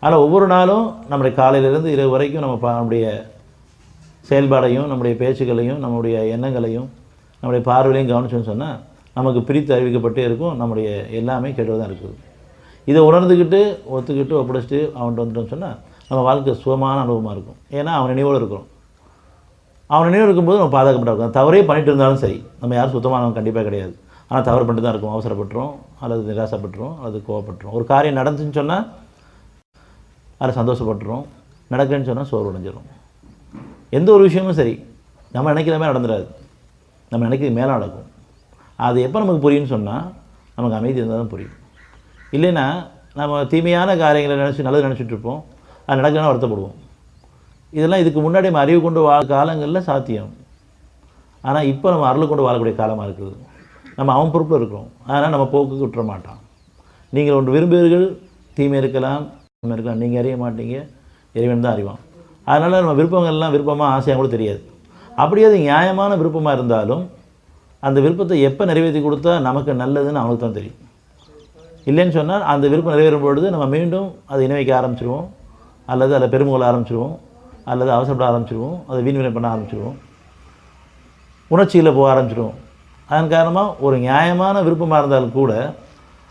ஆனால் ஒவ்வொரு நாளும் நம்முடைய காலையிலேருந்து இரவு வரைக்கும் நம்முடைய செயல்பாடையும் நம்முடைய பேச்சுக்களையும் நம்முடைய எண்ணங்களையும் நம்முடைய பார்வையிலையும் கவனிச்சோன்னு சொன்னால் நமக்கு பிரித்து அறிவிக்கப்பட்டே இருக்கும். நம்முடைய எல்லாமே கெட்டது தான் இருக்குது. இதை உணர்ந்துக்கிட்டு ஒத்துக்கிட்டு ஒப்படைச்சிட்டு அவன்கிட்ட வந்துட்டோம்னு சொன்னால் நம்ம வாழ்க்கை சுகமான அனுபவமாக இருக்கும். ஏன்னா அவன் நினைவோடு இருக்கிறோம். அவன் நினைவு இருக்கும்போது நம்ம பாதுகாக்கப்பட்டா இருக்கும். தவறே பண்ணிட்டு இருந்தாலும் சரி, நம்ம யாரும் சுத்தமானவங்க கண்டிப்பாக கிடையாது. ஆனால் தவறு பண்ணிட்டு தான் இருக்கும். அவசரப்பட்டுரும், அல்லது நிராசப்பட்டுரும், அல்லது கோவப்பட்டுரும். ஒரு காரியம் நடந்துச்சுன்னு சொன்னால் அதில் சந்தோஷப்பட்டுரும், நடக்குன்னு சொன்னால் சோர்வு அடைஞ்சிடும். எந்த ஒரு விஷயமும் சரி நம்ம நினைக்கிற மாதிரி நடந்துடாது. நம்ம நினைக்கிறது மேலே நடக்கும். அது எப்போ நமக்கு புரியும்னு சொன்னால் நமக்கு அமைதி இருந்தால் தான் புரியும். இல்லைன்னா நம்ம தீமையான காரியங்களை நினச்சி நல்லது நினச்சிட்ருப்போம், அது நடக்கணும்னா வருத்தப்படுவோம். இதெல்லாம் இதுக்கு முன்னாடி நம்ம அறிவு கொண்டு காலங்களில் சாத்தியம். ஆனால் இப்போ நம்ம அருள் கொண்டு வாழக்கூடிய காலமாக இருக்குது. நம்ம அவன் பொறுப்பில் இருக்கிறோம். அதனால் நம்ம போக்குக்கு விட்டுற மாட்டான். நீங்கள் ஒன்று விரும்புவீர்கள், தீமை இருக்கலாம், நம்ம இருக்கலாம். நீங்கள் அறிய மாட்டீங்க, இறைவன் தான் அறிவான். அதனால் நம்ம விருப்பங்கள்லாம் விருப்பமாக ஆசையாக கூட தெரியாது. அப்படியே அது நியாயமான விருப்பமாக இருந்தாலும் அந்த விருப்பத்தை எப்போ நிறைவேற்றி கொடுத்தா நமக்கு நல்லதுன்னு அவனுக்கு தான் தெரியும். இல்லைன்னு சொன்னால் அந்த விருப்பம் நிறைவேறும் பொழுது நம்ம மீண்டும் அதை இணை வைக்க ஆரம்பிச்சிடுவோம், அல்லது அதில் பெருமுகல் ஆரம்பிச்சிடுவோம், அல்லது அவசரப்பட ஆரம்பிச்சிடுவோம், அதை வீண்வினை பண்ண ஆரம்பிச்சிடுவோம், உணர்ச்சியில் போக ஆரம்பிச்சிடுவோம். அதன் காரணமாக ஒரு நியாயமான விருப்பமாக இருந்தாலும் கூட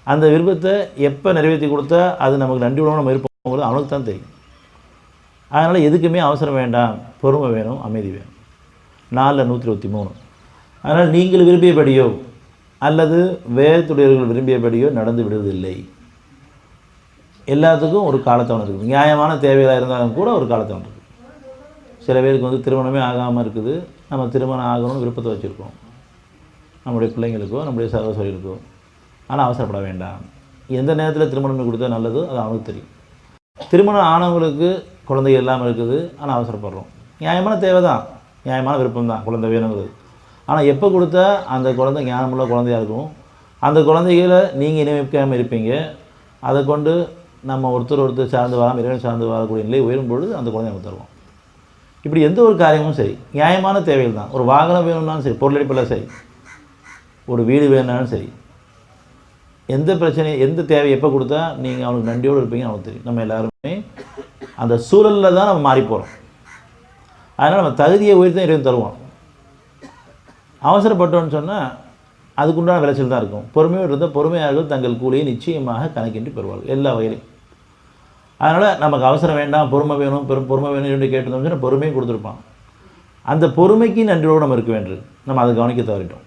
அந்த விருப்பத்தை எப்போ நிறைவேற்றி கொடுத்தா அது நமக்கு நன்றியுடன் நம்ம இருப்போங்கிறது அவனுக்கு தான் தெரியும். அதனால் எதுக்குமே அவசரம் வேண்டாம், பொறுமை வேணும், அமைதி வேணும். 4:123. அதனால் நீங்கள் விரும்பியபடியோ அல்லது வேதத்துடையவர்கள் விரும்பியபடியோ நடந்து விடுவதில்லை. எல்லாத்துக்கும் ஒரு காலத்தவணை இருக்குது. நியாயமான தேவையாக இருந்தாலும் கூட ஒரு காலத்தவணை இருக்குது. சில பேருக்கு திருமணமே ஆகாமல் இருக்குது. நம்ம திருமணம் ஆகணும்னு விருப்பத்தை வச்சுருக்கோம், நம்முடைய பிள்ளைங்களுக்கோ நம்முடைய சகோதரிகளுக்கோ. ஆனால் அவசரப்பட வேண்டாம். எந்த நேரத்தில் திருமணம் கொடுத்தா நல்லதோ அது அவனுக்கு தெரியும். திருமணம் ஆனவங்களுக்கு குழந்தைகள் இல்லாமல் இருக்குது, ஆனால் அவசரப்படுறோம். நியாயமான தேவை தான், நியாயமான விருப்பம் தான் குழந்தை வேணுங்கிறது. ஆனால் எப்போ கொடுத்தா அந்த குழந்தை ஞானமுள்ள குழந்தையாக இருக்கும், அந்த குழந்தைகளை நீங்கள் இணைக்காமல் இருப்பீங்க. அதை கொண்டு நம்ம ஒருத்தர் சார்ந்து வாழாமல் இறைவன் சார்ந்து வாழக்கூடிய நிலை உயரும் பொழுது அந்த குழந்தை நம்ம தருவோம். இப்படி எந்த ஒரு காரியமும் சரி நியாயமான தேவைகள் தான். ஒரு வாகனம் வேணும்னாலும் சரி, பொருளடிப்பில் சரி, ஒரு வீடு வேணும்னாலும் சரி, எந்த பிரச்சனை எந்த தேவை எப்போ கொடுத்தா நீங்கள் அவனுக்கு நன்றியோடு இருப்பீங்கன்னு அவனுக்கு தெரியும். நம்ம எல்லாருமே அந்த சூழலில் தான் நம்ம மாறி போகிறோம். அதனால் நம்ம தகுதியை உயர்த்தி இறைவன் தருவோம். அவசரப்பட்டோன்னு சொன்னால் அதுக்குண்டான விளைச்சல் தான் இருக்கும். பொறுமையோடு இருந்தால் பொறுமையாளர்கள் தங்கள் கூலியை நிச்சயமாக கணக்கின்றி பெறுவார்கள் எல்லா வகையிலையும். அதனால் நமக்கு அவசரம் வேண்டாம், பொறுமை வேணும், பொறுமை வேணும் என்று கேட்டிருந்தோம்னு சொன்னால் பொறுமையும் கொடுத்துருப்பான். அந்த பொறுமைக்கு நன்றியோடு நம்ம இருக்க வேண்டும். நம்ம அதை கவனிக்க தவறிட்டோம்.